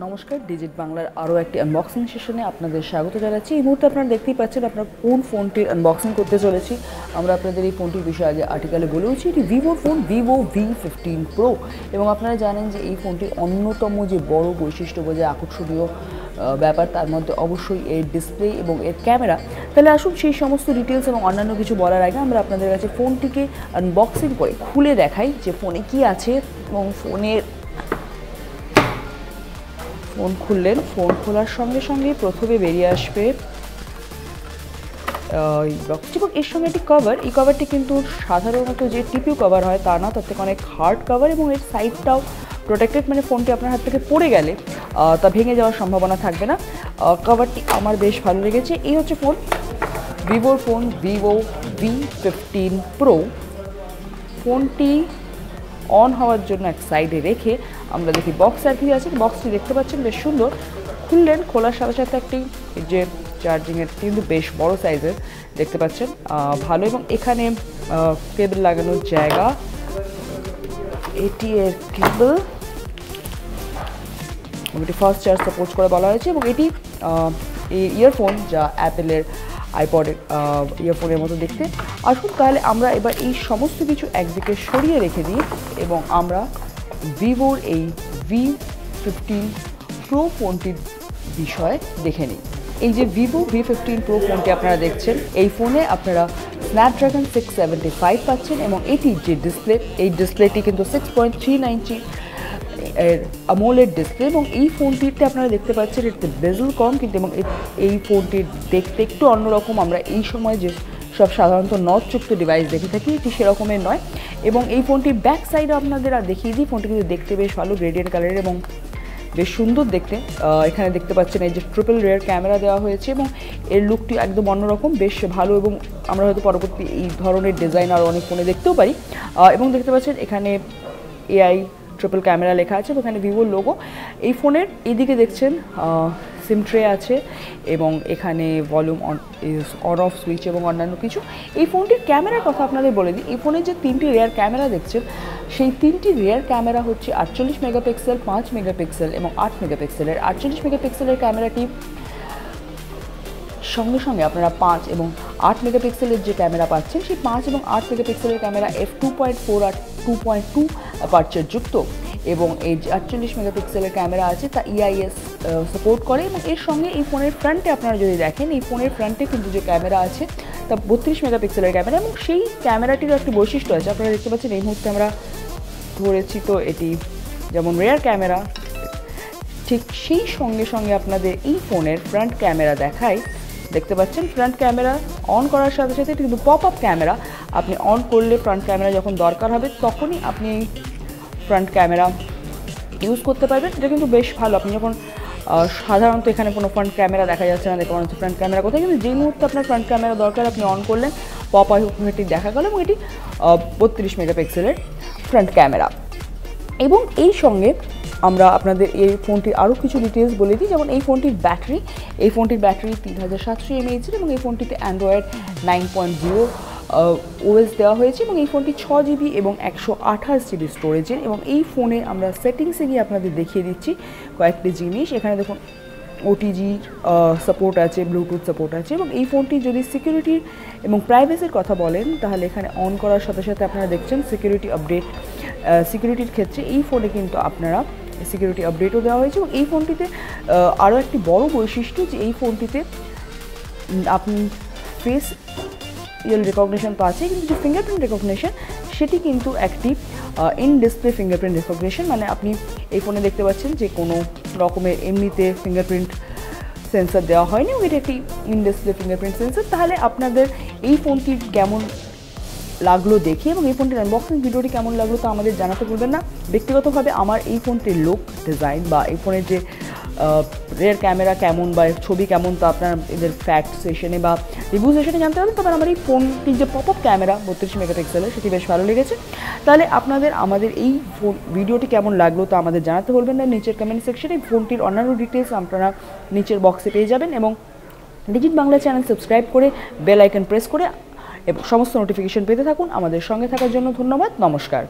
নমস্কার, ডিজিট বাংলার আরও একটি আনবক্সিং সেশনে আপনাদের স্বাগত জানাচ্ছি। এই মুহূর্তে আপনারা দেখতেই পাচ্ছেন আপনারা কোন ফোনটির আনবক্সিং করতে চলেছি। আমরা আপনাদের এই ফোনটির বিষয়ে আগে আর্টিকেলে বলেছি, এটি ভিভোর ফোন ভিভো V15 প্রো, এবং আপনারা জানেন যে এই ফোনটির অন্যতম যে বড় বৈশিষ্ট্য বা যে আকর্ষণীয় ব্যাপার তার মধ্যে অবশ্যই এর ডিসপ্লে এবং এর ক্যামেরা। তাহলে আসুন সেই সমস্ত ডিটেলস এবং অন্যান্য কিছু বলার আগে আমরা আপনাদের কাছে ফোনটিকে আনবক্সিং করে খুলে দেখাই যে ফোনে কি আছে। এবং ফোন খুললেন, ফোন খোলার সঙ্গে সঙ্গে প্রথমে বেরিয়ে আসবে এবং এর সঙ্গে একটি কভার। এই কভারটি কিন্তু সাধারণত যে টিপিউ কভার হয় তা না, তার থেকে অনেক হার্ড কভার, এবং এর সাইডটাও প্রোটেক্টেড, মানে ফোনটি আপনার হাত থেকে পড়ে গেলে তা ভেঙে যাওয়ার সম্ভাবনা থাকবে না। কভারটি আমার বেশ ভালো লেগেছে। এই হচ্ছে ভিভোর ফোন ভিভো V15 প্রো। ফোনটি অন হওয়ার জন্য এক সাইডে রেখে আমরা দেখি বক্স আর কি আছে। বক্সটি দেখতে পাচ্ছেন বেশ সুন্দর। খুললেন, খোলার সাথে সাথে একটি যে চার্জিংয়ের কিন্তু বেশ বড় সাইজের দেখতে পাচ্ছেন, ভালো। এবং এখানে কেবল লাগানোর জায়গা, এটি এর কেবল, এটি ফাস্ট চার্জ সাপোর্ট করে বলা হয়েছে। এবং এটি ইয়ারফোন যা অ্যাপেলের আইপডের ইয়ারফোনের মতো দেখতে। আসুন তাহলে আমরা এবার এই সমস্ত কিছু একদিকে সরিয়ে রেখে দিই এবং আমরা ভিভোর এই V15 প্রো ফোনটির বিষয়ে দেখে নিই। এই যে ভিভো V15 প্রো ফোনটি আপনারা দেখছেন, এই ফোনে আপনারা স্ন্যাপড্রাগন 675 পাচ্ছেন, এবং এটির যে ডিসপ্লে, এই ডিসপ্লেটি কিন্তু 6.39 ইঞ্চি এর আমোলেড ডিসপ্লে। এবং এই ফোনটিতে আপনারা দেখতে পাচ্ছেন এতে বেজেল কম, কিন্তু এবং এই ফোনটির দেখতে একটু অন্যরকম। আমরা এই সময় যে সব সাধারণত নথযুক্ত ডিভাইস দেখে থাকি, এটি সেরকমের নয়। এবং এই ফোনটির ব্যাক সাইডে আপনাদের দেখিয়ে দিই, ফোনটি কিন্তু দেখতে বেশ ভালো, গ্রেডিয়েন্ট কালারের এবং বেশ সুন্দর দেখতে। এখানে দেখতে পাচ্ছেন এই যে ট্রিপল রেয়ার ক্যামেরা দেওয়া হয়েছে, এবং এর লুকটি একদম অন্যরকম, বেশ ভালো। এবং আমরা হয়তো পরবর্তী এই ধরনের ডিজাইন আরও অনেক ফোনে দেখতেও পারি। এবং দেখতে পাচ্ছেন এখানে AI ট্রিপল ক্যামেরা লেখা আছে, এখানে ভিভোর লোগো। এই ফোনের এইদিকে দেখছেন সিম ট্রে আছে, এবং এখানে ভলিউম অন অফ সুইচ এবং অন্যান্য কিছু। এই ফোনটির ক্যামেরার কথা আপনাদের বলে দিই। এই ফোনের যে 3টি রেয়ার ক্যামেরা দেখছেন, সেই 3টি রেয়ার ক্যামেরা হচ্ছে 48 মেগাপিক্সেল, 5 মেগাপিক্সেল এবং 8 মেগাপিক্সেলের। 48 মেগাপিক্সেলের ক্যামেরাটি সঙ্গে সঙ্গে আপনারা 5 এবং 8 মেগাপিক্সেলের যে ক্যামেরা পাচ্ছেন, সেই 5 এবং 8 মেগাপিক্সেলের ক্যামেরা f2.4 আর 2.2 অ্যাপারচার যুক্ত। এবং এই যে 48 মেগাপিক্সেলের ক্যামেরা আছে তা EIS সাপোর্ট করে। এবং এর সঙ্গে এই ফোনের ফ্রন্টে আপনারা যদি দেখেন, এই ফোনের ফ্রন্টে কিন্তু যে ক্যামেরা আছে তা 32 মেগাপিক্সেলের ক্যামেরা। এবং সেই ক্যামেরাটিরও একটি বৈশিষ্ট্য আছে, আপনারা দেখতে পাচ্ছেন এই মুহূর্তে আমরা ধরেছি, তো এটি যেমন রেয়ার ক্যামেরা, ঠিক সেই সঙ্গে সঙ্গে আপনাদের এই ফোনের ফ্রন্ট ক্যামেরা দেখায়। দেখতে পাচ্ছেন ফ্রন্ট ক্যামেরা অন করার সাথে সাথে কিন্তু পপ আপ ক্যামেরা, আপনি অন করলে ফ্রন্ট ক্যামেরা যখন দরকার হবে তখনই আপনি ফ্রন্ট ক্যামেরা ইউজ করতে পারবেন। এটা কিন্তু বেশ ভালো। আপনি যখন সাধারণত এখানে কোনো ফ্রন্ট ক্যামেরা দেখা যাচ্ছে না, দেখে মনে হচ্ছে ফ্রন্ট ক্যামেরা কোথায়, কিন্তু যেই মুহূর্তে আপনার ফ্রন্ট ক্যামেরা দরকার আপনি অন করলেন, পপ আপটি দেখা গেল। এবং এটি 32 মেগাপিক্সেলের ফ্রন্ট ক্যামেরা। এবং এই সঙ্গে আমরা আপনাদের এই ফোনটির আরও কিছু ডিটেলস বলে দিই। যেমন এই ফোনটির ব্যাটারি, এই ফোনটির ব্যাটারি 3700 mAh, এবং এই ফোনটিতে অ্যান্ড্রয়েড 9.0 OS দেওয়া হয়েছে। এবং এই ফোনটি 6GB এবং 128GB স্টোরেজের। এবং এই ফোনে আমরা সেটিংসে গিয়ে আপনাদের দেখিয়ে দিচ্ছি কয়েকটি জিনিস। এখানে দেখুন OTG সাপোর্ট আছে, ব্লুটুথ সাপোর্ট আছে। এবং এই ফোনটি যদি সিকিউরিটি এবং প্রাইভেসির কথা বলেন, তাহলে এখানে অন করার সাথে সাথে আপনারা দেখছেন সিকিউরিটি আপডেট। সিকিউরিটির ক্ষেত্রে এই ফোনে কিন্তু আপনারা সিকিউরিটি আপডেটও দেওয়া হয়েছে। এবং এই ফোনটিতে আরও একটি বড় বৈশিষ্ট্য যে এই ফোনটিতে আপনি ফেস রেকগনিশন তো আছে, কিন্তু যে ফিঙ্গারপ্রিন্ট রেকগনিশন সেটি কিন্তু একটি ইন ডিসপ্লে ফিঙ্গারপ্রিন্ট রেকগনিশন। মানে আপনি এই ফোনে দেখতে পাচ্ছেন যে কোনো রকমের এমনিতে ফিঙ্গারপ্রিন্ট সেন্সার দেওয়া হয়নি, এবং এটি একটি ইন ডিসপ্লে ফিঙ্গারপ্রিন্ট সেন্সার। তাহলে আপনাদের এই ফোনটি কেমন লাগলো দেখি, এবং এই ফোনটির আনবক্সিং ভিডিওটি কেমন লাগলো তা আমাদের জানাতে ভুলবেন না। ব্যক্তিগতভাবে আমার এই ফোনটির লুক, ডিজাইন বা এই ফোনের যে রেয়ার ক্যামেরা কেমন বা ছবি কেমন তা আপনার এদের ফ্যাক্ট সেশনে বা রিভিউ সেশনে জানতে পারবেন। তবে আমার এই ফোনটির যে পপ আপ ক্যামেরা 32 মেগাপিক্সেলের, সেটি বেশ ভালো লেগেছে। তাহলে আপনাদের আমাদের এই ভিডিওটি কেমন লাগলো তা আমাদের জানাতে ভুলবেন না নিচের কমেন্ট সেকশনে। ফোনটির অন্যান্য ডিটেলস আপনারা নিচের বক্সে পেয়ে যাবেন। এবং ডিজিট বাংলা চ্যানেল সাবস্ক্রাইব করে বেল আইকন প্রেস করে এবং সমস্ত নোটিফিকেশন পেতে থাকুন। আমাদের সঙ্গে থাকার জন্য ধন্যবাদ। নমস্কার।